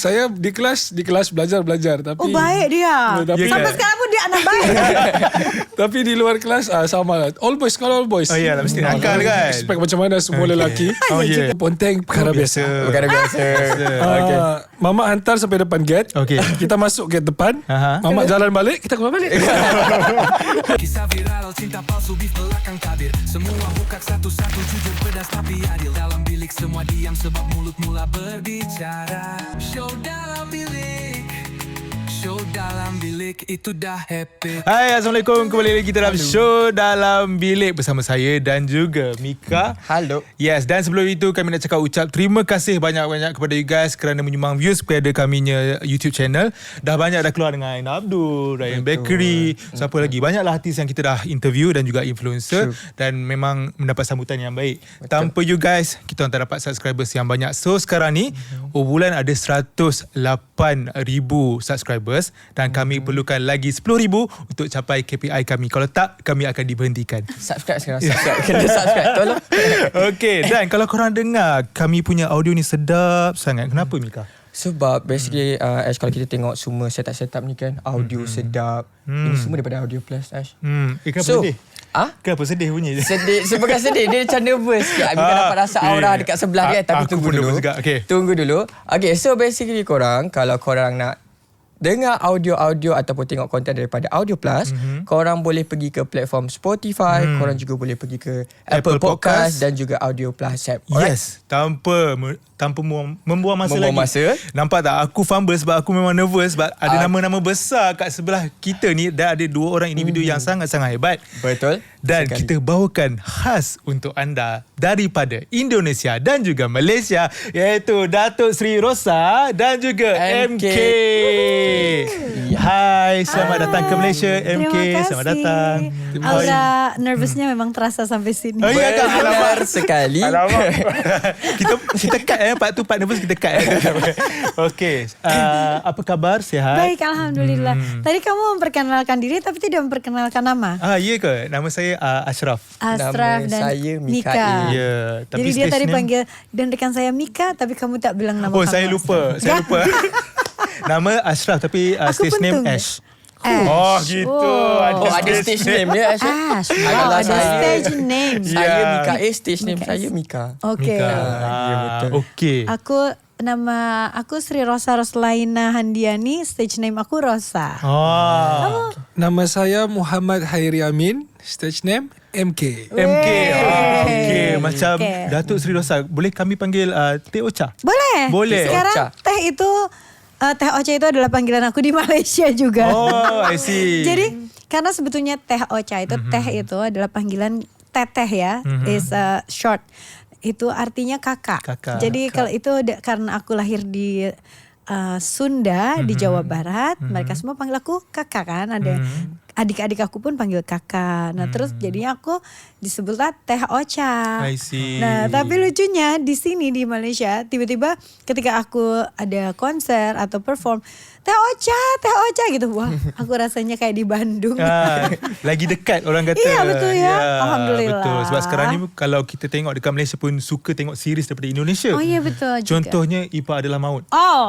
Saya di kelas belajar tapi Oh baik dia. Tapi, Sampai sekarang pun dia anak baik. tapi di luar kelas sama lah. All boys, kalau all boys. Oh iya lah, mesti nakal kan. Expect macam mana semua lelaki. Oh yeah. Ponteng perkara biasa. Perkara biasa. Okay. Mama hantar sampai depan gate. Okay. Kita masuk gate depan. Mama jalan balik, kita keluar balik. Kisah viral, cinta palsu, beef belakang tabir. Semua buka satu-satu, jujur pedas tapi adil. Dalam bilik semua diam sebab mulut mula berbicara. Show dalam bilik, show dalam bilik, itu dah happy. Hai, Assalamualaikum. Kembali lagi dalam show Dalam Bilik bersama saya dan juga Mika. Halo. Yes, dan sebelum itu kami nak ucap terima kasih banyak-banyak kepada you guys kerana menyumbang views kepada kaminya YouTube channel. Dah banyak dah keluar dengan Ain Abdul, Ryan Bakery, siapa lagi. Banyaklah artis yang kita dah interview dan juga influencer. Dan memang mendapat sambutan yang baik. Tanpa you guys, kita tak dapat subscribers yang banyak. So sekarang ni, bulan ada 108,000 subscribers dan kami perlukan lagi 10,000 untuk capai KPI kami. Kalau tak, kami akan diberhentikan. Subscribe sekarang. Kena subscribe. Tolong. Okay, dan kalau korang dengar kami punya audio ni sedap sangat. Kenapa, Mika? Sebab basically Ash, kalau kita tengok semua setup ni kan, audio sedap. Ini semua daripada Audio Plus, Ash. Kenapa So, sedih? Kenapa sedih bunyi je? Sedih. Bukan sedih, dia macam nervous sikit. Mika dapat rasa aura dekat sebelah dia. Tapi aku tunggu pun dulu. nervous juga. Okay. Tunggu dulu. Okay, so basically korang, kalau korang nak dengar audio-audio ataupun tengok konten daripada Audio Plus, korang boleh pergi ke platform Spotify, korang juga boleh pergi ke Apple Podcast dan juga Audio Plus app. Alright? Yes, tanpa membuang masa Membuang lagi. masa. Nampak tak? Aku fumble sebab aku memang nervous sebab ada nama-nama besar kat sebelah kita ni dan ada dua orang individu yang sangat-sangat hebat. Betul. Dan Sekali. kita bawakan khas untuk anda daripada Indonesia dan juga Malaysia, iaitu Datuk Seri Rosa dan juga MK. Hai, selamat datang ke Malaysia MK. Terima kasih. Selamat datang. Aura nervousnya memang terasa sampai sini. Oh iya kan? Benar sekali. Alamak. kita cut part tu part nervous kita cut. Okey. Apa khabar? Sihat? Baik, Alhamdulillah. Tadi kamu memperkenalkan diri tapi tidak memperkenalkan nama. Ya ke? Nama saya Ashraf. Ashraf Nama dan saya Mika. Mikael. Ya, tapi Jadi dia stage tadi name- panggil dan rekan saya Mika tapi kamu tak bilang nama Oh, kamu. saya lupa. Nama Ashraf tapi Aku stage pun name tunggu. Ash. Ash. Oh, gitu. Ada stage name dia, Ash. Ash. Wow, Adalah ada saya. stage name. Saya Ya. Mikael, stage name Mika. saya Mika. Okey. Mika. Ya, betul. Okey. Aku Sri Rosa Roslaina Handiani, stage name aku Rosa. Nama saya Muhammad Hairi Amin, stage name MK. MK. Okey. Macam Okey. Datuk Seri Rosa, boleh kami panggil Teh Ocha? Boleh. Boleh. Sekarang Ocha. Teh Ocha itu adalah panggilan aku di Malaysia juga. Oh, I see. Jadi karena sebetulnya Teh Ocha itu teh itu adalah panggilan teteh ya, is short. Itu artinya kakak. Jadi kalau itu karena aku lahir di Sunda di Jawa Barat, mereka semua panggil aku kakak kan. Ada adik-adik aku pun panggil kakak. Nah terus jadinya aku disebutlah Teh Ocha. I see. Nah tapi lucunya di sini di Malaysia tiba-tiba ketika aku ada konser atau perform Teh Ocha gitu. Wah aku rasanya kayak di Bandung. Lagi dekat orang kata. Iya, betul ya. Alhamdulillah. Betul. Sebab sekarang ni kalau kita tengok dekat Malaysia pun suka tengok series daripada Indonesia. Oh iya betul juga. Contohnya Ipa Adalah Maut. Oh.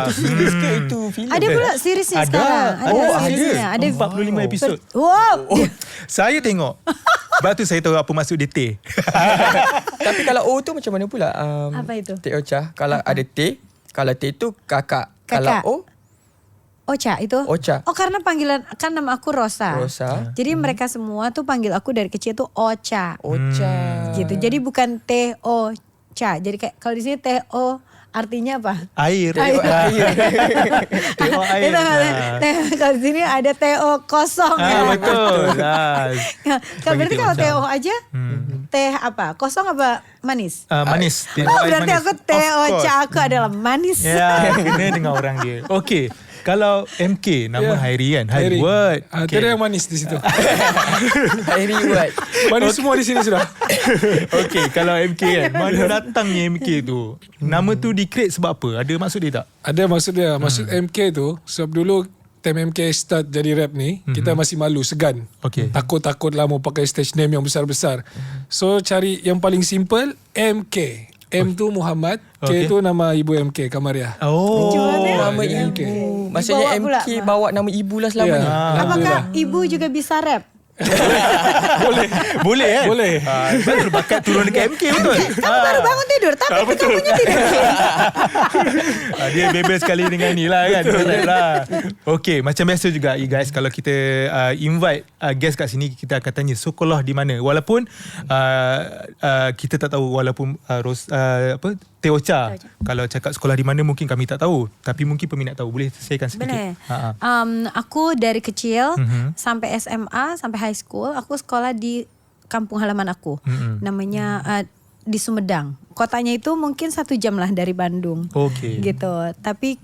Itu series ke itu filem? Ada pula seriesnya Ada. sekarang. Oh, seriesnya. ada. 45 episod. Wow. Saya tengok. Sebab tu saya tahu apa maksud dia Teh. Tapi kalau O tu macam mana pula? Apa itu? Teh Ocha. Kalau ada Teh, kalau Teh tu kakak. Kalau O, Ocha itu? Ocha. Oh karena panggilan, kan nama aku Rosa. Rosa. Jadi mereka semua tuh panggil aku dari kecil tuh Ocha. Ocha. Gitu. Jadi bukan T-O-Cha. Jadi kayak kalau di sini T-O artinya apa? Air. Tengok air. Tengok air. Itu kalau di sini ada T-O kosong. Betul. Kalau berarti kalau Bagi T-O T-O aja, teh apa? Kosong apa manis? Manis. Tengok Oh air berarti manis. aku Of T-O-Cha course. aku adalah manis. Ya, kena dengan orang dia. Okey. Kalau MK, nama Ya. Hairi kan? Hairi. Hairi. What? Tiada yang manis di situ. Airi what? Manis semua di sini sudah. Okey, kalau MK kan, mana datangnya MK tu? Nama tu di-create sebab apa? Ada maksud dia tak? Ada maksud dia. Maksud MK tu, sebab dulu time MK start jadi rap ni, kita masih malu, segan. Okey. Takut-takut lah mau pakai stage name yang besar-besar. So cari yang paling simple, MK. M tu Muhammad, Okay. K tu nama ibu MK, Kamaria. Oh. Nama jadi ibu. MK. Maksudnya Dibawa pula. MK bawa nama ibu lah selamanya. Ya. Apakah ibu juga bisa rap? Boleh kan? Boleh. Betul, bakat turun dekat MK betul. Kamu baru bangun tidur, tapi kamunya tidak. Dia bebel sekali dengan ni lah kan. Okay, macam biasa juga you guys, kalau kita invite guest kat sini, kita akan tanya sekolah di mana. Walaupun kita tak tahu, walaupun Teh Ocha kalau cakap sekolah di mana mungkin kami tak tahu, tapi mungkin peminat tahu. Boleh sharekan sedikit? Benar. Aku dari kecil sampai SMA, sampai high school, aku sekolah di kampung halaman aku. Namanya di Sumedang. Kotanya itu mungkin 1 jam lah dari Bandung. Okay. Gitu. Tapi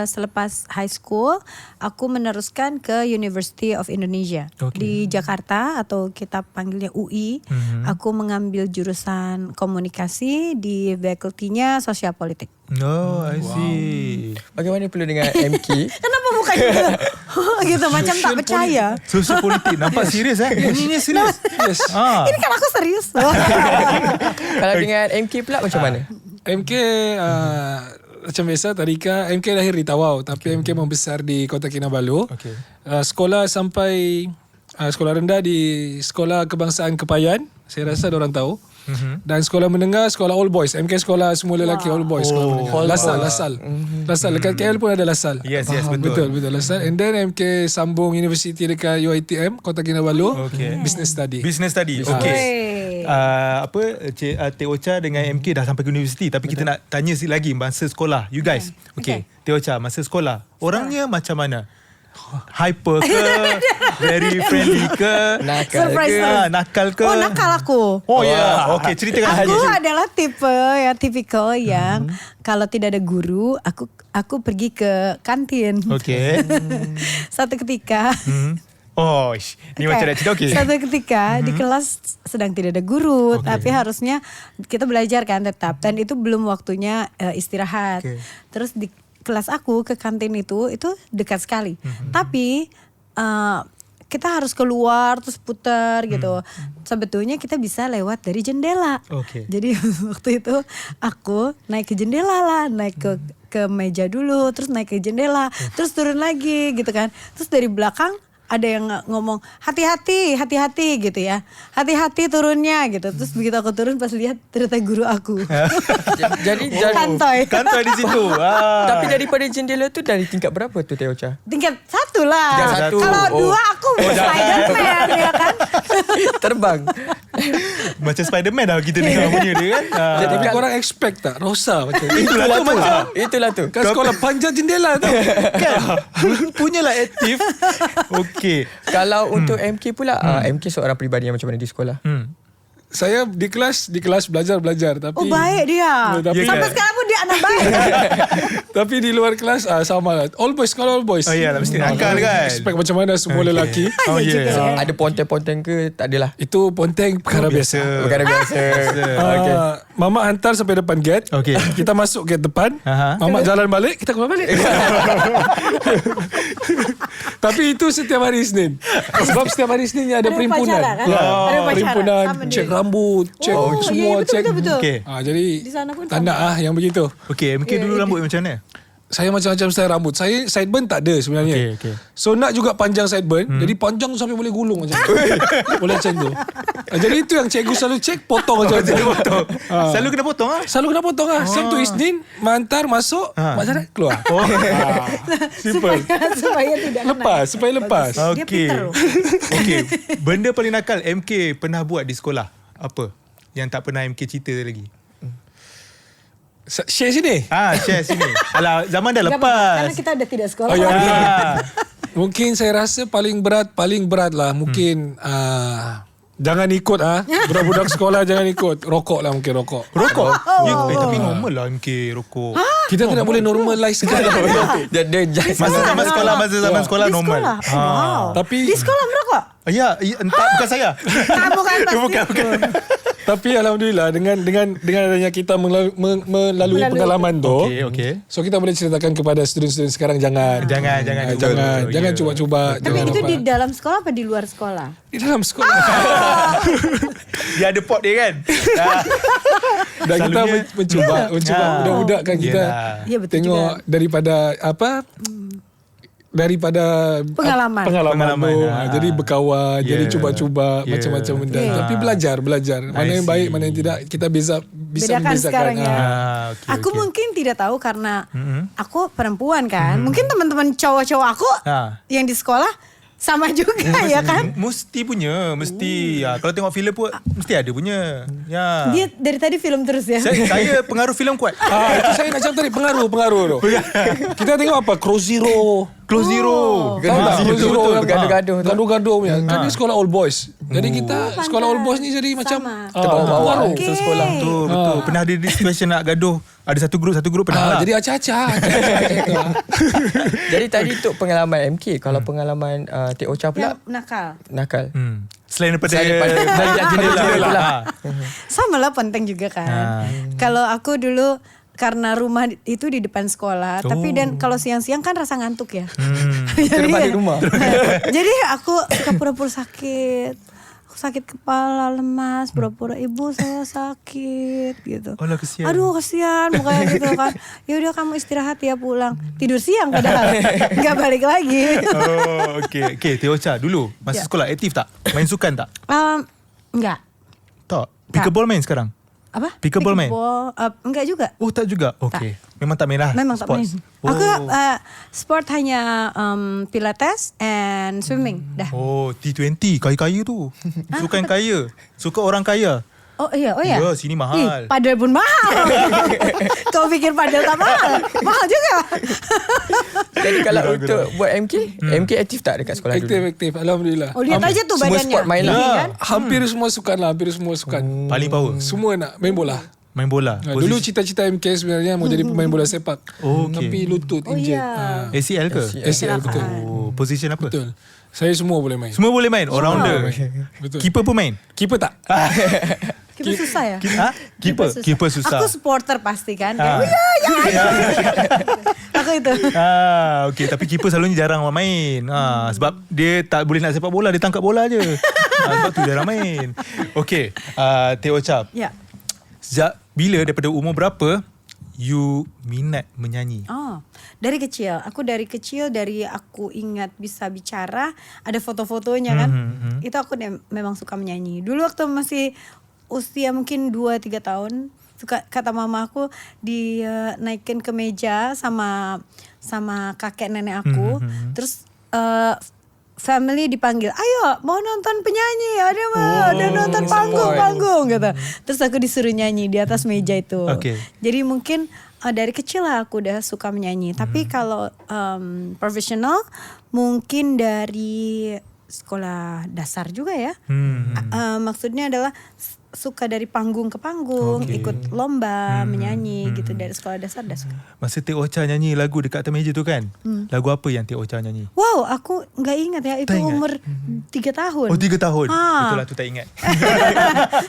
selepas high school, aku meneruskan ke University of Indonesia di Jakarta, atau kita panggilnya UI. Aku mengambil jurusan komunikasi, di faculty-nya sosial politik. Oh, I see. Bagaimana pula dengan MK? Kenapa bukan gitu? Gitu macam tak percaya. Sosial politik nampak serius Ini serius. Yes. Ini kan aku serius. Kalau dengan MK pula macam mana? MK macam biasa tadika, MK lahir di Tawau, tapi MK membesar di Kota Kinabalu. Okay. Sekolah sampai sekolah rendah di Sekolah Kebangsaan Kepayan, saya rasa orang tahu. Dan sekolah menengah, sekolah all boys. MK sekolah semua lelaki, all boys. Sekolah menengah. Lasal. Dekat KL pun ada Lasal. Yes, betul. Betul Lasal. And then MK sambung university dekat UiTM Kota Kinabalu. Okay. Business study. Okay. Teh Ocha dengan MK dah sampai ke universiti, tapi kita nak tanya lagi masa sekolah. You guys. Okay. Teh Ocha masa sekolah, orangnya macam mana? Hyper ke? Very friendly ke? Nakal ke? Oh, nakal aku. Oh ya. Okay, ceritakan Aku saja. adalah tipe yang tipikal yang kalau tidak ada guru, aku pergi ke kantin. Okay. Satu ketika Oh, ni macam nak cerita. Okay. Satu ketika di kelas sedang tidak ada guru, tapi harusnya kita belajar kan tetap, dan itu belum waktunya istirahat. Terus di kelas aku ke kantin itu dekat sekali. Tapi kita harus keluar terus putar gitu. Sebetulnya kita bisa lewat dari jendela. Jadi waktu itu aku naik ke jendela lah, naik ke meja dulu, terus naik ke jendela, terus turun lagi gitu kan. Terus dari belakang ada yang ngomong hati-hati gitu ya, hati-hati turunnya gitu. Terus begitu aku turun, pas lihat ternyata guru aku. Jadi Kantoy di situ. Tapi daripada jendela tu dari tingkat berapa tu Teh Ocha? Tingkat 1 lah. Tingkat 1. Kalau 2 aku Spiderman ya kan. Terbang. Macam Spiderman dah kita dengar bunyi dia kan. Jadi korang expect tak Rosa macam Itulah tu. kan sekolah panjang jendela tu. Kan punyalah aktif. Okay. Kalau untuk MK pula, MK seorang peribadi yang macam mana di sekolah? Saya di kelas belajar tapi Oh, baik dia. Tapi, Sampai sekarang pun dia anak baik. tapi di luar kelas sama lah. All boys, sekolah all boys. Oh ya, mesti nakal kan. Expect macam mana semua lelaki. Oh ya. Ada ponteng-ponteng ke? Tak adalah. Itu ponteng perkara biasa. Perkara biasa. Okay. Mamak hantar sampai depan gate. Okay. Kita masuk gate depan. Mamak jalan balik, kita keluar balik. Tapi itu setiap hari Isnin. Sebab setiap hari Isnin ada perimpunan. upacara, kan? Ada upacara. Perimpunan, Sama cek dia. rambut, cek semua, betul, cek. betul. Okay. Jadi Di sana pun tak nak yang begitu. Okay, MK dulu rambut macam mana? Saya macam-macam style rambut. Saya sideburn tak ada sebenarnya. Okay. So nak juga panjang sideburn. Jadi panjang sampai boleh gulung macam tu. Boleh macam tu. Jadi itu yang cikgu selalu cek, potong macam tu. Selalu kena potong ah. Selalu kena potong lah. Setiap tu Isnin, hantar masuk, Mak Zarat keluar. Simple. Supaya tidak Supaya lepas. Dia pintar. Okay. Benda paling nakal MK pernah buat di sekolah. Apa? Yang tak pernah MK cerita lagi. Share sini. Share sini. Alah, zaman dah Karena lepas. kita dah tidak sekolah. Oh, ya. Mungkin saya rasa paling berat lah. Mungkin jangan ikut budak-budak sekolah jangan ikut. Rokok lah mungkin rokok. Rokok? Tapi normal lah MK rokok. Kita tidak boleh normalize sekali. Masa zaman sekolah Di normal. sekolah. Wow. Tapi Di sekolah merokok? Ya, entah bukan saya. Kamu kan pasti. Bukan. Tapi alhamdulillah dengan adanya kita melalui pengalaman tu. Okay. So kita boleh ceritakan kepada student-student sekarang jangan cuba-cuba. Tapi itu di dalam sekolah apa di luar sekolah? Di dalam sekolah. Dia ada pot dia kan. Dan kita mencuba budak-budak kan kita Ya, betul tengok juga. daripada Pengalaman. tu. Ah. Jadi berkawan, jadi Yeah. cuba-cuba Yeah. macam-macam benda. Okay. Tapi belajar. Mana yang baik, mana yang tidak, kita bisa Bedakan membezakan. sekarang ya. Okay, Aku mungkin tidak tahu karena aku perempuan kan. Mungkin teman-teman cowok-cowok aku yang di sekolah sama juga ya kan. Mesti punya, mesti. Kalau tengok filem pun mesti ada punya. Ya. Dia dari tadi film terus ya. Saya pengaruh filem kuat. Itu saya nak cakap tadi pengaruh tu. Kita tengok apa? Cross Zero. Close Zero. Tahu tak? Cross Zero yang Gaduh-gaduh tu. gaduh-gaduh punya. Kan dia sekolah all boys. Jadi kita sekolah all boys ni jadi macam Sama. Terbawa-bawa pengaruh. Okay. sekolah. Betul. Pernah ada di situation nak gaduh. Ada satu grup pernah. Jadi acah-acah. Jadi tadi untuk pengalaman MK, kalau pengalaman Teh Ocha pula Yang nakal. nakal. Selain daripada Selain jendela pula. Sama lah penting juga kan. Kalau aku dulu karena rumah itu di depan sekolah, tapi dan kalau siang-siang kan rasa ngantuk ya. Terus balik rumah. Jadi aku suka pura-pura sakit. Aku sakit kepala, lemas, pura-pura ibu saya sakit gitu. Alah, kesian. Aduh kesian mukanya gitu kan. Ya udah kamu istirahat ya pulang. Tidur siang padahal nggak balik lagi. Oh, okay. Teh Ocha dulu masa sekolah aktif tak? Main sukan tak? Enggak. Tak. Pickleball main sekarang? Apa? Pickleball main? Enggak juga. Oh, tak juga. Okay. Memang tak main lah. Memang tak sports. main. Aku sport hanya pilates and swimming dah. Oh, T20 kaya-kaya tu. Sukan kaya. Suka orang kaya. Oh iya. Ya, sini mahal. Padel pun mahal. Kau pikir padel tak mahal? Mahal juga. Jadi kalau untuk buat MK, MK aktif tak dekat sekolah dulu? Aktif. Alhamdulillah. Oh lihat aja tuh Semua badannya. sport main lah. Tinggi Ya, kan? hampir semua sukan. Paling power. Semua nak main bola. Main bola. Dulu cita-cita MK sebenarnya mau jadi pemain bola sepak. Oh, okay. Tapi lutut Oh injured. ya. ACL ke? ACL betul. Oh, position apa? Betul. Saya semua boleh main. Semua boleh main. All rounder. Betul. Keeper pun main. Keeper tak? Keeper susah ya? Keeper susah. Aku supporter pasti kan. Ah. Aku itu. Okay. Tapi keeper selalunya jarang orang main. Sebab dia tak boleh nak sepak bola, dia tangkap bola je. Sebab tu jarang main. Okay. Teh Ocha. Ya. Sejak bila, daripada umur berapa you minat menyanyi? Oh, dari kecil. Dari aku ingat bisa bicara, ada foto-fotonya kan. Itu aku memang suka menyanyi. Dulu waktu masih usia mungkin 2-3 tahun, kata mama aku dinaikin ke meja sama kakek nenek aku. Terus family dipanggil, ayo mau nonton penyanyi, ada nonton panggung gitu. Terus aku disuruh nyanyi di atas meja itu. Okay. Jadi mungkin dari kecil lah aku udah suka menyanyi. Tapi kalau profesional mungkin dari sekolah dasar juga ya. Maksudnya adalah suka dari panggung ke panggung, ikut lomba menyanyi gitu dari sekolah dasar dah suka. Masa Teh Ocha nyanyi lagu dekat atas meja tu kan, lagu apa yang Teh Ocha nyanyi? Wow, aku nggak ingat ya, itu Tak ingat? umur 3 tahun. Oh, 3 tahun. Ah. Betul lah tu tak ingat.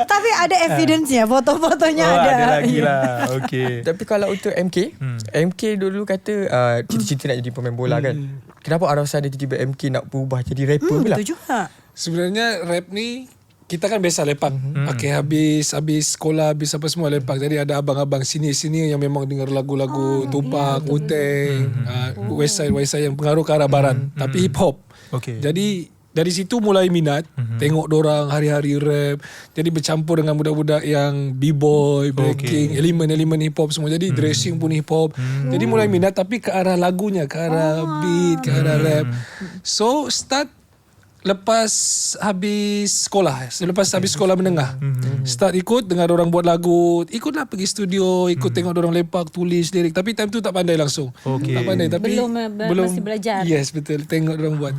Tapi ada evidence-nya, foto-fotonya ada. Ada lagi lah. Okay. Tapi kalau untuk MK, MK dulu kata cita-cita nak jadi pemain bola kan. Kenapa alasan dia tiba-tiba MK nak berubah jadi rapper pula? Betul juga. Sebenarnya rap ni kita kan biasa lepak. Okay, habis sekolah, habis apa semua lepak. Jadi ada abang-abang sini-sini yang memang dengar lagu-lagu Tupac, Wu-Tang, West Side yang pengaruh ke arah barat. Tapi hip hop. Okay. Jadi dari situ mulai minat, tengok dorang hari-hari rap. Jadi bercampur dengan budak-budak yang b-boy, breaking, elemen-elemen hip hop semua. Jadi dressing pun hip hop. Jadi mulai minat tapi ke arah lagunya, ke arah beat, ke arah rap. So start lepas habis sekolah menengah. Start ikut dengar orang buat lagu, ikutlah pergi studio, ikut tengok orang lepak, tulis lirik. Tapi time tu tak pandai langsung. Tak pandai tapi Masih belajar. Yes, betul. Tengok orang buat.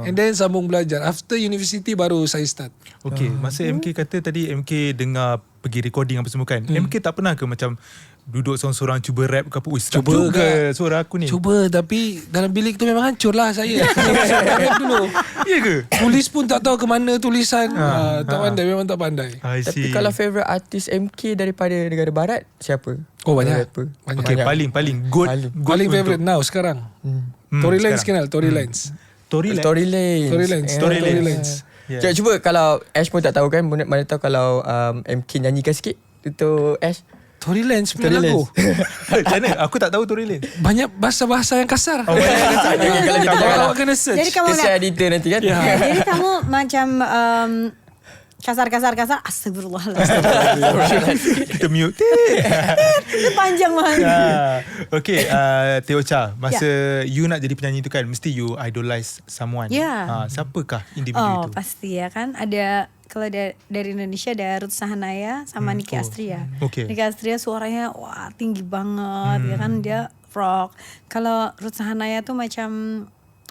And then sambung belajar. After university baru saya start. Okay, masa MK kata tadi MK dengar pergi recording apa semua kan. MK tak pernah ke macam duduk seorang-seorang cuba rap ke apa? Sedap Cuba juga ke? suara aku ni. Cuba, tapi dalam bilik tu memang hancur lah saya. Rap dulu. Ya ke? Tulis pun tak tahu ke mana tulisan. Tak pandai, memang tak pandai. I Tapi see. kalau favourite artis MK daripada negara barat, siapa? Oh, banyak. Rapper. Banyak. Okay, paling good. Paling favourite now sekarang. Tory Lanez kenal? Tory Lanez. Tory Lanez. Tory Lanez. Tory Lanez. Yeah. Tory Lanez. Yeah. Cuba kalau Ash pun tak tahu kan, mana tahu kalau MK nyanyikan sikit untuk Ash. Tory Lanez punya Tory lagu. Macam mana? Aku tak tahu Tory Lanez. Banyak bahasa-bahasa yang kasar. Oh, banyak yang kasar. Okay, kalau kita jangan Awak kena search. Jadi kamu Kesian editor nanti kan. Ya. jadi kamu macam kasar. Astagfirullahaladzim. Kita mute. Itu panjang banget. Okay, Teh Ocha, masa you nak jadi penyanyi tu kan, mesti you idolize someone. Ya. Siapakah individu Oh, itu? pasti ya kan. Ada kalau dari Indonesia ada Ruth Sahanaya sama Niki Astria. Okay. Niki Astria suaranya wah tinggi banget ya kan, dia rock. Kalau Ruth Sahanaya tuh macam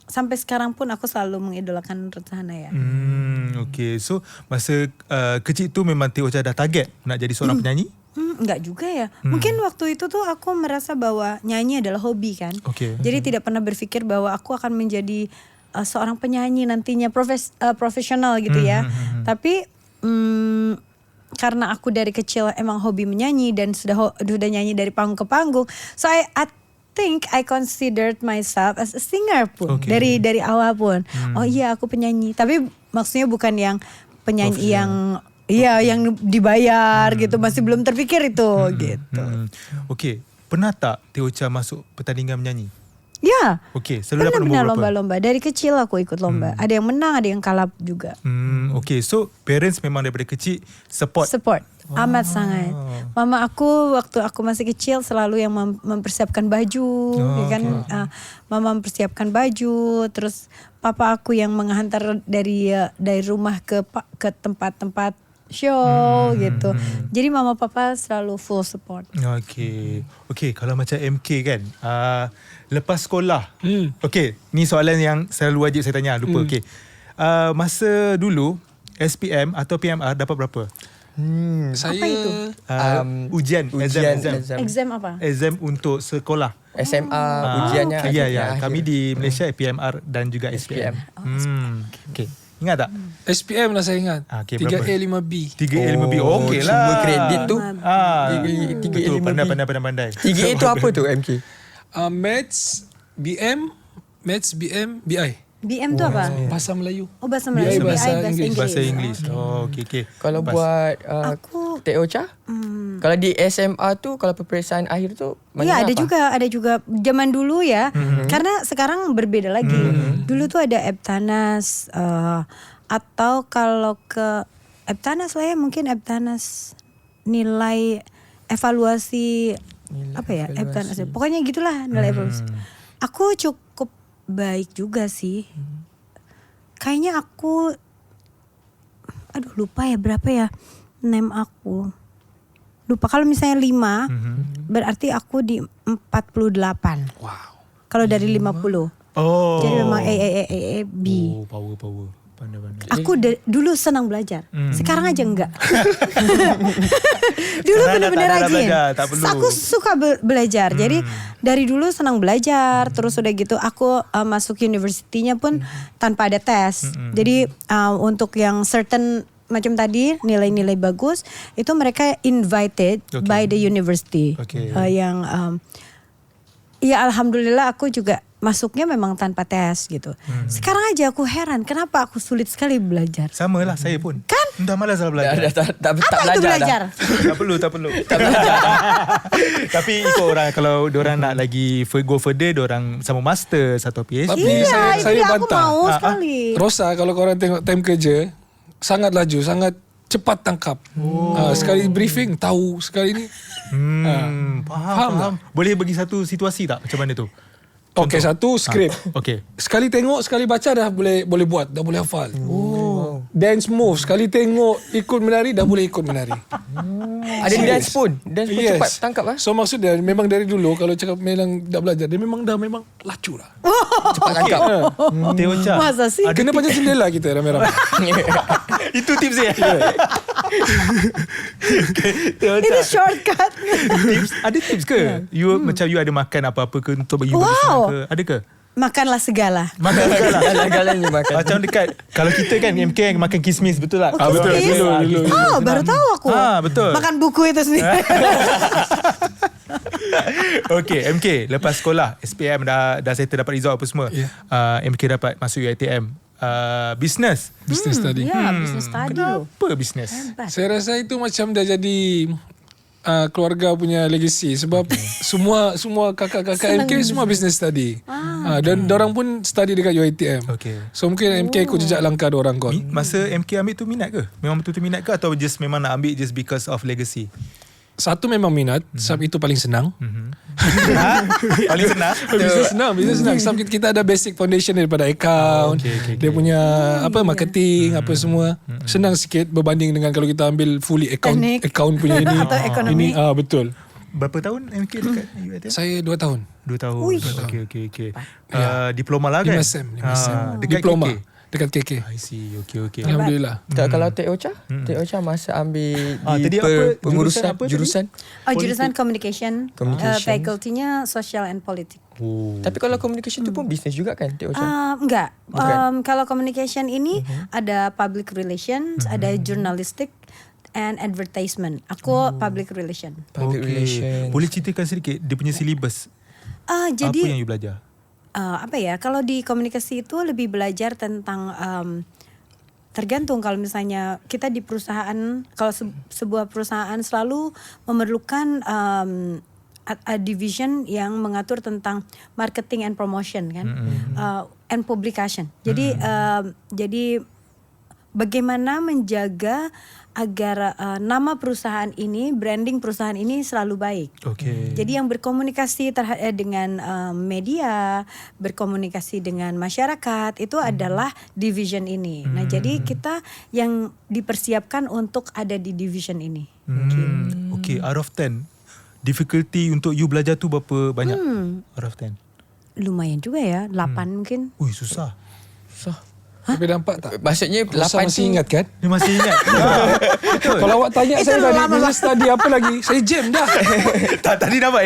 sampai sekarang pun aku selalu mengidolakan Ruth Sahanaya. Okay, so masa kecil tu memang Teh Ocha dah target nak jadi seorang penyanyi? Enggak juga ya. Mungkin waktu itu tuh aku merasa bahwa nyanyi adalah hobi kan. Okay. Jadi tidak pernah berpikir bahwa aku akan menjadi seorang penyanyi nantinya profesional gitu ya. Tapi karena aku dari kecil emang hobi menyanyi dan sudah nyanyi dari panggung ke panggung. So I think I considered myself as a singer pun. Okay. Dari awal pun. Oh iya aku penyanyi. Tapi maksudnya bukan yang penyanyi yang yang dibayar gitu, masih belum terpikir itu gitu. Okay, pernah tak Teh Ocha masuk pertandingan menyanyi? Ya. Okay, selalu dapat Pernah nombor berapa? lomba-lomba. Dari kecil aku ikut lomba. Ada yang menang, ada yang kalah juga. Okay, so parents memang daripada kecil support. Amat sangat. Mama aku waktu aku masih kecil selalu yang mempersiapkan baju, ya kan. Mama mempersiapkan baju, terus papa aku yang menghantar dari rumah ke tempat-tempat show gitu. Jadi mama papa selalu full support. Okay, kalau macam MK kan, lepas sekolah. Okay, ni soalan yang selalu wajib saya tanya, lupa. Okay, masa dulu SPM atau PMR dapat berapa? Saya Apa itu? Ujian. Exam apa? Exam untuk sekolah. SMA ujiannya. Ya. Kami di Malaysia PMR dan juga SPM. Okay, ingat tak? SPM lah saya ingat. Okay, 3A 5B. 3A 5B. Okay lah. Cuma kredit tu. 3A Betul, 5B. Pandai. 3A tu apa tu MK? Maths, BM, BI. BM tu apa? Bahasa Melayu. Oh bahasa Melayu. BI bahasa BI Inggeris. Bahasa Inggeris. Okay. Kalau buat Aku Teh Ocha? Kalau di SMA tu, kalau peperiksaan akhir tu ya mana ada juga zaman dulu ya. Karena sekarang berbeda lagi. Dulu tuh ada Eptanas atau kalau ke Eptanas lah ya, mungkin Eptanas nilai evaluasi Eptanas. Pokoknya gitulah nilai evaluasi. Aku cukup baik juga sih. Kayaknya aku lupa ya berapa ya NEM aku. Lupa, kalau misalnya 5 berarti aku di 48. Wow. Kalau dari 50. Jadi memang B. Oh, power. Pandai. Aku dulu senang belajar. Sekarang aja enggak. Dulu benar-benar tak rajin. belajar, tak perlu. Aku suka belajar. Jadi dari dulu senang belajar. Terus udah gitu aku masuk universitinya pun tanpa ada tes. Jadi untuk yang certain macam tadi nilai-nilai bagus itu mereka invited by the university. Yang ya alhamdulillah aku juga masuknya memang tanpa tes gitu. Sekarang aja aku heran kenapa aku sulit sekali belajar. Sama lah saya pun. Kan? Dah malas lah belajar. Apa itu belajar? Tak perlu. Tak belajar. Tapi ikut orang, kalau diorang nak lagi go further, diorang sama master atau PhD. Tapi saya aku bantah. mau sekali. Rosa, kalau korang tengok time kerja, sangat laju, sangat cepat tangkap. Sekali briefing tahu, sekali ni. Faham. Boleh bagi satu situasi tak macam mana tu? Okey, satu skrip. Okay. Sekali tengok, sekali baca dah boleh buat, dah boleh hafal. Dance move. Sekali tengok ikut menari, dah boleh ikut menari. Ada dance pun. Dance pun cepat tangkap lah. So maksud dia memang dari dulu kalau cakap memang dah belajar, dia memang lacu lah. Cepat tangkap. Teh Ocha. Masa sih? Kena panjang jendela kita ramai-ramai. Itu tips dia. Itu shortcut. Ada tips ke? You macam you ada makan apa-apa ke untuk bagi bagi senang ke? Ada ke? Makanlah segala. Makan segala. Segala-galanya makan. Macam dekat kalau kita kan MK yang makan kismis betul tak? Betul. Dulu. Baru tahu aku. Betul. Makan buku itu sendiri. Okay, MK lepas sekolah SPM dah settle dapat result apa semua. MK dapat masuk UiTM. Business. Business study. Ya, business study loh. Kenapa business? Saya rasa itu macam dah jadi keluarga punya legacy sebab semua kakak-kakak MK semua business study. Dan dorang pun study dekat UiTM. Okay. So mungkin MK ikut jejak langkah dorang kot. Masa MK ambil tu minat ke? Memang betul-betul minat ke atau just memang nak ambil just because of legacy? Satu memang minat sebab itu paling senang. Paling senang. Bisnes senang. Sebab kita ada basic foundation daripada account, dia punya marketing, apa semua. Senang sikit berbanding dengan kalau kita ambil fully account punya ini. Atau ekonomi. Ini betul. Berapa tahun MK dekat UiTM? Saya 2 tahun. 2 tahun. Okay. Diploma lah kan? 5 sem. Dekat Diploma. KK? Dekat KK. I see. Okay. Alhamdulillah. Kalau Teh Ocha? Teh Ocha masa ambil di tadi apa? pengurusan Jurusan apa tadi? jurusan. Jurusan communication. Faculty-nya social and politics. Tapi kalau communication tu pun bisnes juga kan Teh Ocha? Enggak. Kalau communication ini ada public relations, ada journalistic and advertisement. Aku public relation. Public relation. Boleh ceritakan sedikit dia punya syllabus? Apa Jadi yang you belajar? kalau di komunikasi itu lebih belajar tentang tergantung. Kalau misalnya kita di perusahaan, kalau sebuah perusahaan selalu memerlukan a division yang mengatur tentang marketing and promotion kan, and publication. Jadi bagaimana menjaga agar nama perusahaan ini, branding perusahaan ini selalu baik. Okay. Jadi yang berkomunikasi dengan media, berkomunikasi dengan masyarakat itu adalah division ini. Nah, jadi kita yang dipersiapkan untuk ada di division ini. Okay, out of 10 difficulty untuk you belajar tu berapa banyak? Out of 10? Lumayan juga ya, 8 mungkin. Ui, susah. Tapi nampak tak? Maksudnya Rosa 8 masih ingat kan? Dia masih ingat. Betul. Kalau awak tanya saya tadi business study apa lagi, saya jam dah. Tadi nampak.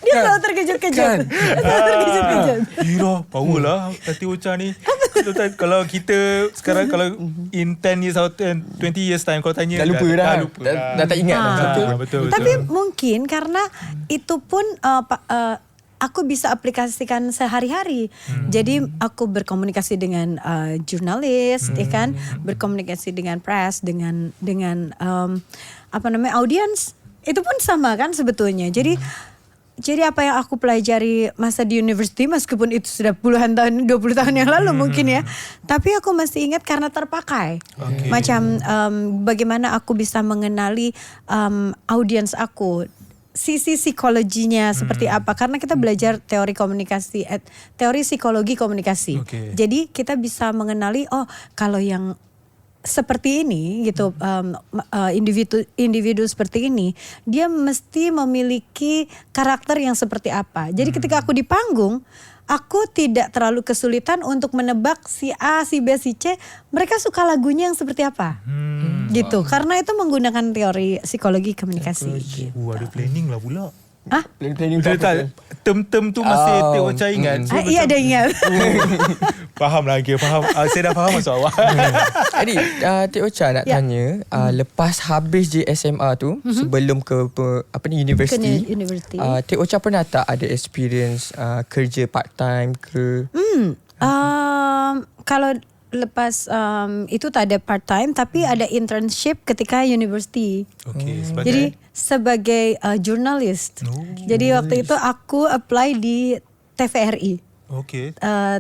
Dia selalu terkejut-kejut. Kan? Selalu terkejut-kejut. Gila, power lah Tati Ocha ni. Kalau kita sekarang kalau in 10 years atau 20 years time kau tanya dah lupa dah. Dah tak ingat dah. Betul. Tapi mungkin karena itu pun aku bisa aplikasikan sehari-hari. Jadi aku berkomunikasi dengan jurnalis, ya kan, berkomunikasi dengan press, dengan audiens. Itu pun sama kan sebetulnya. Jadi apa yang aku pelajari masa di university, meskipun itu sudah puluhan tahun, 20 tahun yang lalu mungkin ya, tapi aku masih ingat karena terpakai. Macam bagaimana aku bisa mengenali audiens aku, sisi psikologinya seperti apa, karena kita belajar teori komunikasi, teori psikologi komunikasi. Jadi kita bisa mengenali, oh kalau yang seperti ini gitu, individu seperti ini, dia mesti memiliki karakter yang seperti apa. Jadi ketika aku di panggung, aku tidak terlalu kesulitan untuk menebak si A, si B, si C, mereka suka lagunya yang seperti apa. Gitu. Karena itu menggunakan teori psikologi komunikasi. Gitu. Ada planning lah pula. Planning Term-term tu masih Teh Ocha ingat. So Iya, ada ingat. Faham lagi, faham. Saya dah faham maksud awak. Jadi Teh Ocha nak tanya, lepas habis je SMA tu, sebelum ke universiti, Teh Ocha pernah tak ada experience kerja part time ke? Kalau lepas itu tak ada part time, tapi ada internship ketika university. Jadi sebagai jurnalis. Jadi waktu itu aku apply di TVRI.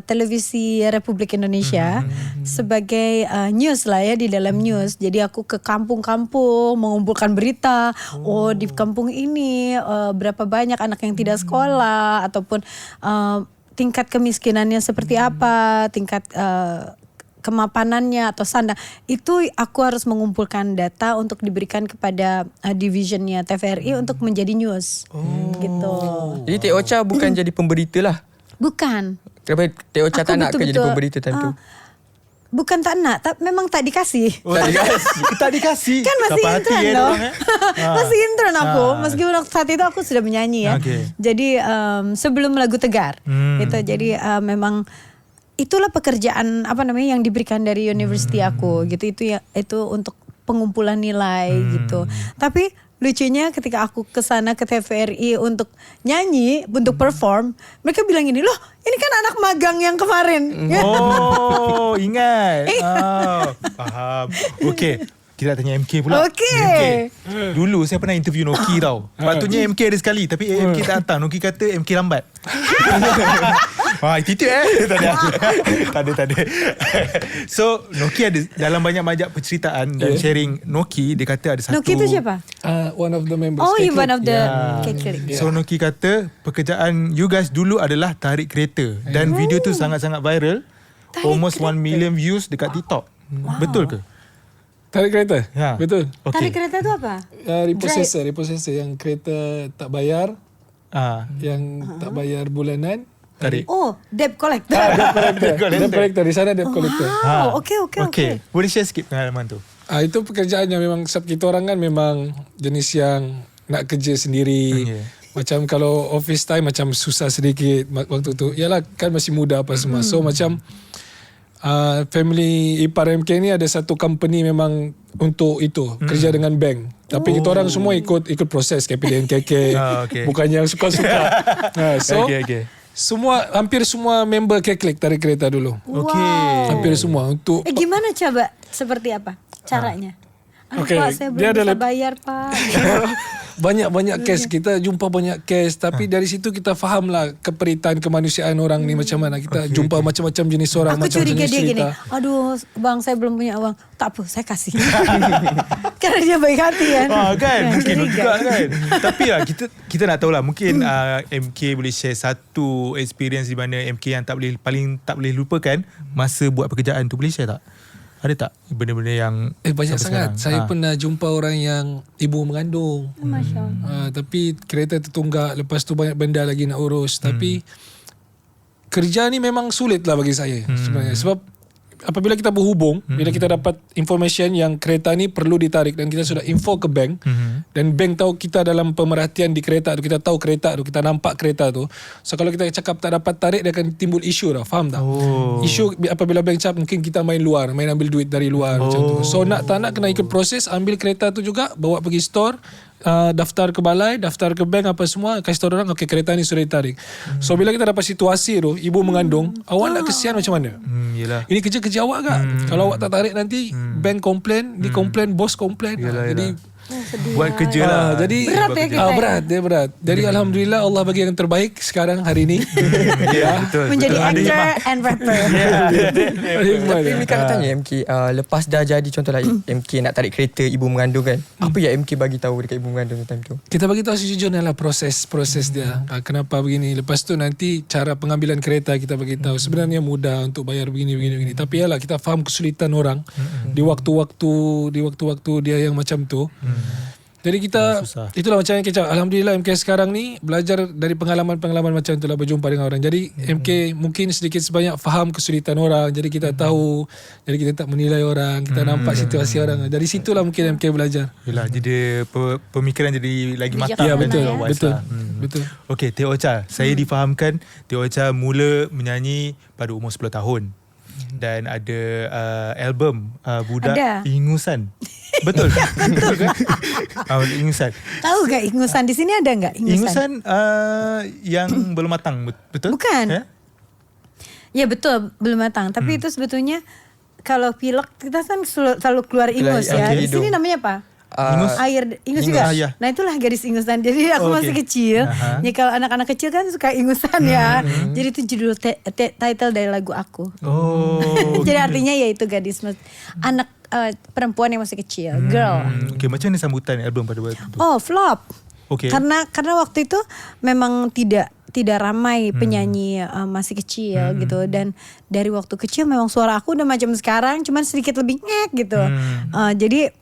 Televisi Republik Indonesia sebagai news lah ya, di dalam news. Jadi aku ke kampung-kampung mengumpulkan berita. Oh, di kampung ini berapa banyak anak yang tidak sekolah, ataupun tingkat kemiskinannya seperti apa, tingkat kemapanannya atau sandang, itu aku harus mengumpulkan data untuk diberikan kepada divisionnya TVRI untuk menjadi news. Gitu. Jadi Teh Ocha bukan jadi pemberita lah. Bukan. Kenapa Teh Ocha Aku tak nak ke jadi betul-betul, pemberita time tu? Bukan tak nak, memang tak dikasih. Tak dikasih. Kan masih Siapa intern hati, loh. dorang, Masih intern aku. Meskipun saat itu aku sudah menyanyi ya. Okay. Jadi sebelum lagu Tegar. Gitu. Jadi memang itulah pekerjaan yang diberikan dari university aku gitu. Itu untuk pengumpulan nilai gitu. Tapi lucunya ketika aku kesana ke TVRI untuk nyanyi, untuk perform, mereka bilang gini, loh ini kan anak magang yang kemarin. Oh, ingat. Faham. Okey. Kita tanya MK pula. Okey. MK. Dulu saya pernah interview Noki tau. Patutnya MK ada sekali. Tapi MK tak datang. Noki kata MK lambat. Attitude Tak ada. So Noki ada dalam banyak penceritaan dan sharing Noki, dia kata ada satu. Noki itu siapa? One of the members. Oh, K-Click. one of the K-Click. So Noki kata pekerjaan you guys dulu adalah tarik kereta. Dan video tu sangat-sangat viral. Almost 1 million views dekat TikTok. Betul ke? Tarik kereta. Ya. Betul. Okay. Tarik kereta itu apa? Repossessor yang kereta tak bayar, yang tak bayar bulanan. Tarik. Oh, debt collector. Debt collector. Di sana debt collector. Wow, okey. Boleh share sikit pengalaman tu? Itu pekerjaan yang memang kita orang kan memang jenis yang nak kerja sendiri. Okay. Macam kalau office time macam susah sedikit waktu tu. Yalah kan masih muda apa semua. So macam family ipar MK ni ada satu company memang untuk itu kerja dengan bank. Tapi kita orang semua ikut proses KPDN KK. Okay. Bukan yang suka-suka. So Okay. hampir semua member K-Click tarik kereta dulu. Okay. Hampir semua untuk Gimana coba? Seperti apa caranya? Okay, Pak, saya dia belum bisa ada bayar, Pak. banyak case, kita jumpa banyak case, tapi dari situ kita faham lah keperitan kemanusiaan orang ni macam mana. Kita jumpa macam-macam jenis orang, Aku macam curiga jenis dia gini, cerita. aduh bang saya belum punya uang. Tak apa, saya kasih. Karena dia baik hati kan. Kan mungkin curiga. juga kan. Tapi lah kita nak tahu lah, mungkin MK boleh share satu experience di mana MK yang paling tak boleh lupakan masa buat pekerjaan tu. Boleh share tak? Ada tak benda-benda yang Banyak sampai sangat. sekarang? Saya pernah jumpa orang yang ibu mengandung. Masya Allah. Tapi kereta tertunggak, lepas tu banyak benda lagi nak urus. Tapi kerja ni memang sulit lah bagi saya sebenarnya. Sebab apabila kita berhubung, bila kita dapat information yang kereta ni perlu ditarik dan kita sudah info ke bank, dan bank tahu kita dalam pemerhatian di kereta tu, kita tahu kereta tu, kita nampak kereta tu. So kalau kita cakap tak dapat tarik, dia akan timbul isu dah. Faham tak? Isu apabila bank cakap mungkin kita main ambil duit dari luar macam tu. So nak tak nak kena ikut proses, ambil kereta tu juga, bawa pergi store, daftar ke balai, daftar ke bank apa semua, kasih tahu orang okey kereta ni sudah ditarik. So bila kita dapat situasi tu ibu mengandung, awak nak kesian macam mana? Yelah. Ini kerja awak tak? Kalau awak tak tarik nanti bank komplain, di komplain, bos komplain. Jadi buat kerja lah. jadi Berat ya kita. berat. Jadi alhamdulillah Allah bagi yang terbaik sekarang hari ni. Betul. Menjadi Ada actor hikmah. and rapper. Tapi Mika nak tanya MK, lepas dah jadi contohlah MK nak tarik kereta ibu mengandung kan, apa yang MK bagi tahu dekat ibu mengandung time tu? Kita bagi tahu sejujurnya lah proses dia. Kenapa begini. Lepas tu nanti cara pengambilan kereta kita bagi tahu. Sebenarnya mudah untuk bayar begini. Tapi yalah kita faham kesulitan orang di waktu-waktu dia yang macam tu. Jadi kita itulah macam yang kita alhamdulillah MK sekarang ni belajar dari pengalaman-pengalaman macam itulah, berjumpa dengan orang. Jadi MK mungkin sedikit sebanyak faham kesulitan orang. Jadi kita tahu, jadi kita tak menilai orang, kita nampak situasi orang. Dari situlah mungkin MK belajar. Yelah, jadi pemikiran jadi lagi matang. Ya, kan? betul, Wise betul. lah. Betul. Okey, Teh Ocha, saya difahamkan Teh Ocha mula menyanyi pada umur 10 tahun. Dan ada album Budak Ada. Ingusan. Betul? Betul kan? Ingusan. Tahu gak ingusan di sini ada nggak ingusan? Ingusan yang belum matang, betul? Bukan. Ya? Ya betul, belum matang. Tapi itu sebetulnya kalau pilek kita kan selalu keluar ingus ya. air Di sini hidung. namanya apa? Ingus? Ingus Ingus, juga. ya. Nah itulah gadis ingusan. Jadi aku Oh, masih okey. kecil. Aha. Ya kalau anak-anak kecil kan suka ingusan ya. Jadi itu judul title dari lagu aku. Oh. Jadi artinya ya itu gadis anak perempuan yang masih kecil, girl. Okey, macam mana sambutan album pada waktu tu? Oh flop. Okey. Karena waktu itu memang tidak tidak ramai penyanyi masih kecil gitu, dan dari waktu kecil memang suara aku udah macam sekarang, cuman sedikit lebih ngek gitu. Jadi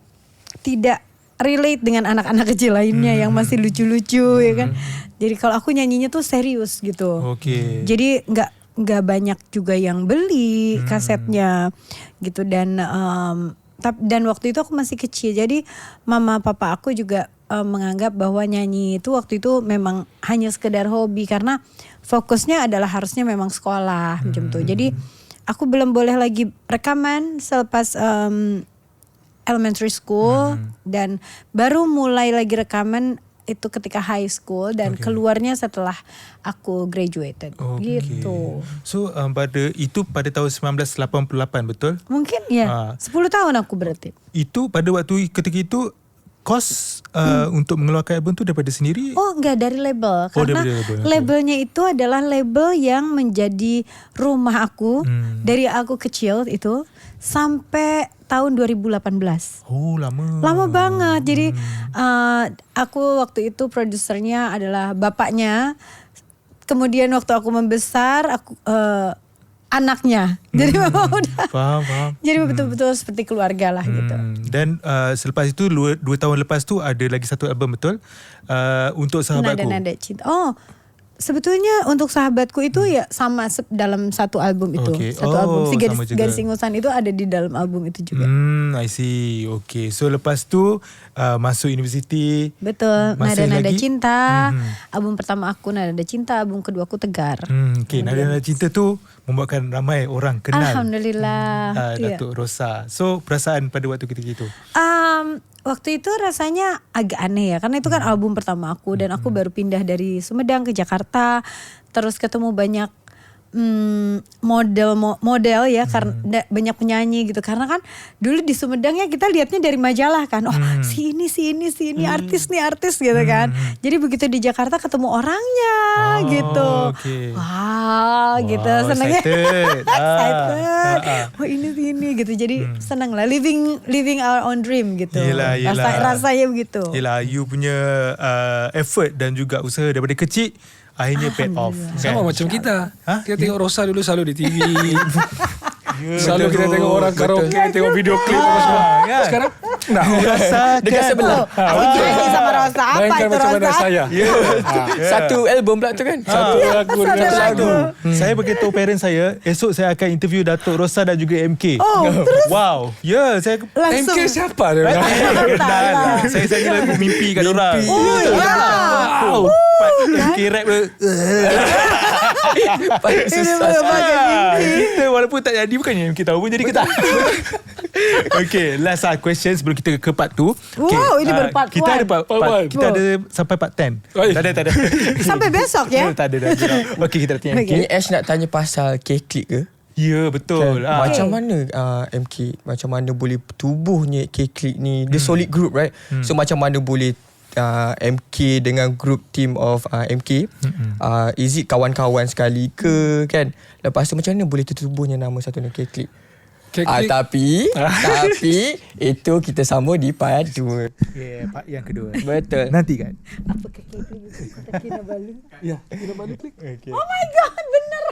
tidak relate dengan anak-anak kecil lainnya yang masih lucu-lucu ya kan. Jadi kalau aku nyanyinya tuh serius gitu. Jadi nggak banyak juga yang beli kasetnya gitu, dan waktu itu aku masih kecil, jadi mama papa aku juga menganggap bahwa nyanyi itu waktu itu memang hanya sekedar hobi, karena fokusnya adalah harusnya memang sekolah macam tuh. Jadi aku belum boleh lagi rekaman selepas elementary school, dan baru mulai lagi rekaman itu ketika high school, dan keluarnya setelah aku graduated gitu. So pada tahun 1988 betul? Mungkin ya 10 tahun aku berarti. Itu pada waktu ketika itu kos untuk mengeluarkan album tu daripada sendiri? Oh enggak, dari label. Karena daripada label. labelnya itu adalah label yang menjadi rumah aku dari aku kecil itu sampai tahun 2018. Oh lama. Lama banget. Jadi aku waktu itu produsernya adalah bapaknya. Kemudian waktu aku membesar aku anaknya. Jadi memang udah. Faham. Jadi betul-betul seperti keluarga lah gitu. Dan selepas itu 2 tahun lepas tu ada lagi satu album betul? Untuk Sahabatku. Nada cinta. Oh, sebetulnya untuk Sahabatku itu ya sama dalam satu album itu. Satu album. Si Garis Ingusan itu ada di dalam album itu juga. I see. Okay. So lepas tu masuk universiti. Betul. Masih Nada lagi? Cinta. Album pertama aku Nada Cinta. Album kedua aku Tegar. Okay. Nada Cinta tu membuatkan ramai orang kenal. Alhamdulillah. Datuk Rosa. So perasaan pada waktu ketika itu? Waktu itu rasanya agak aneh ya, karena itu kan album pertama aku, dan aku baru pindah dari Sumedang ke Jakarta, terus ketemu banyak model ya, karena banyak penyanyi gitu, karena kan dulu di Sumedang ya kita lihatnya dari majalah kan, si ini artis gitu kan. Jadi begitu di Jakarta ketemu orangnya gitu, wow gitu, senangnya excited. Oh ini gitu, jadi senang lah, living our own dream gitu. Rasanya begitu. Yelah, you punya effort dan juga usaha daripada kecil akhirnya paid off. Sama macam kita. Kita tengok Rosa dulu selalu di TV. Selalu betul. kita tengok orang karaoke, tengok video klip apa semua. Sekarang Rosa dekat sebelah. Aku nyanyi sama Rosa. Apa bayangkan itu macam mana Rosa? saya. Satu album pula tu kan. Satu lagu dengan satu lagu. Saya beritahu parents saya, esok saya akan interview Datuk Rosa dan juga MK. Oh, terus Wow. Ya, saya langsung. MK siapa dia? kenal lah. Saya sangat lagu mimpi kat orang. Oh ya. Wow. MK rap tu. Kita walaupun tak jadi, bukannya MK tahu pun jadi ke tak. Okay, last question sebelum kita ke part 2. Wow, ini berpart kita ada part kita ada sampai part 10. Tak ada. Sampai besok ya. Tak ada dah. Okay, kita tanya MK. Ni Ash nak tanya pasal K-Click ke? Ya, betul. Macam mana MK, macam mana boleh tubuhnya K-Click ni, dia solid group right? So macam mana boleh MK dengan group team of MK, is it kawan-kawan sekali ke kan? Lepas tu macam mana boleh tertubuhnya nama satu ni K-Click? Tapi itu kita sambung di part 2. Yeah, part yang kedua. Betul. Nanti kan? Apa Kinabalu? Ya, Kinabalu klik. Okay. Oh my god, bener.